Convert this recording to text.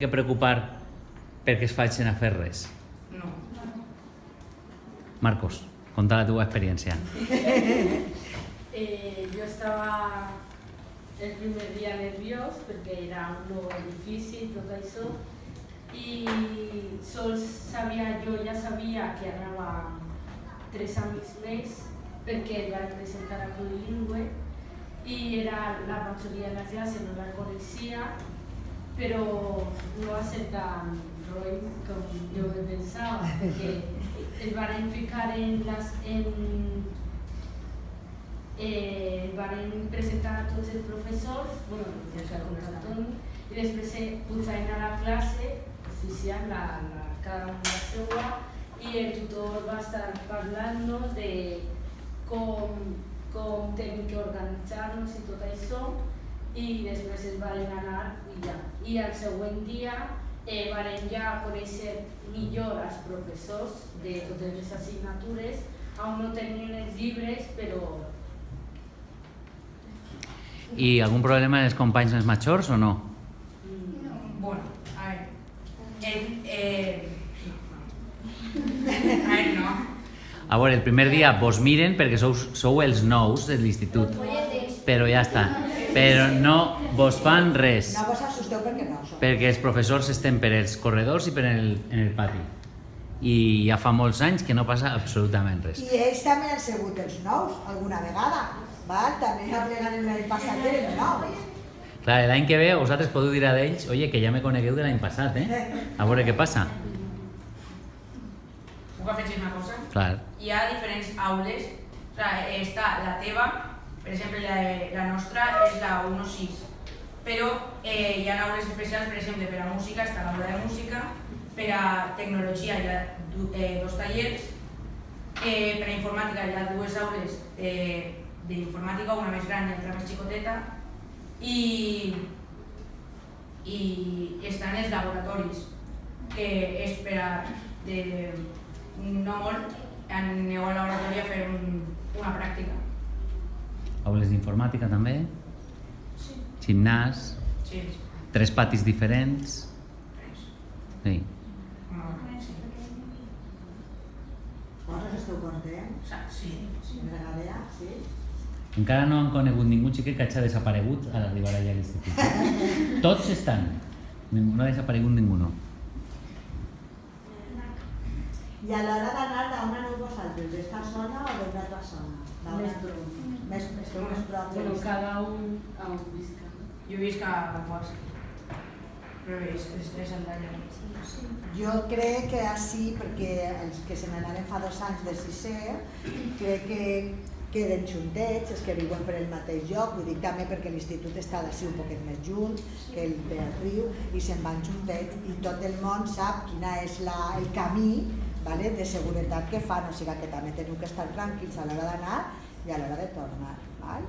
que preocupar perquè es facin a fer res? No. Marcos, conta la teva experiència. Jo estava el primer dia nerviós perquè era un nou edifici i tot això, i sols sabia, jo ja sabia que anava 3 amics més perquè el van presentar a Plurilingüe i era la majoria de la classe no la coneixia, però no va ser tan roïn com jo pensava, perquè es van ficar van presentar a tots els professors, ja s'ha contat Toni, i després pujaven a la classe oficial, cada una la seva, i el tutor va estar parlant-nos de com tenim que organitzar-nos i tot això, i després es van anar i ja. I el següent dia vam ja conèixer millor els professors de totes les assignatures, on no tenien els llibres, però... I algun problema amb els companys més majors o no? Bueno, a ver, no. A veure, el primer dia vos miren perquè sou els nous de l'institut, però ja està. Però no vos fan res, No vos assusteu perquè no ho som. perquè els professors estem per els corredors i en el pati. I ja fa molts anys que no passa absolutament res. I ells també han sigut els nous, alguna vegada. Val? També aplegaren el passat dels nous. Clar, l'any que ve vosaltres podeu dir a d'ells, oye, que ja me conegueu de l'any passat, A veure què passa. Puc afegir una cosa? Clar. Hi ha diferents aules, o sigui, està la teva, per exemple, la nostra és la 1-6, però hi ha aules especials, per exemple, per a música, està l'aula de música, per a tecnologia hi ha 2 tallers, per a informàtica hi ha 2 aules d'informàtica, una més gran i altra més xicoteta, i estan els laboratoris, que és per a no molt aneu al laboratori a fer una pràctica. Aules d'informàtica també, Sí. gimnàs, Sí. 3 patis diferents. Sí. Sí. Vosaltres esteu contents? Sí. En regadea, sí? Encara no han conegut ningú xiquet que hagi desaparegut a l'arribar allà a l'institut. Tots estan. No ha desaparegut ningú, no. I a l'hora d'anar, d'on aneu vosaltres? D'esta zona o d'una altra zona? Més prop. Més prop. Però cada un a un visca. Jo visc a Campoas, però és 3 al d'allà. Jo crec que així, perquè els que se n'anaren fa 2 anys de sisè, crec que queden juntets, els que viuen per el mateix lloc, ho dic també perquè l'institut està d'ací un poquet més junt que el del riu, i se'n van juntets i tot el món sap quin és el camí de seguretat que fan, o sigui que també teniu que estar tranquils a l'hora d'anar i a l'hora de tornar.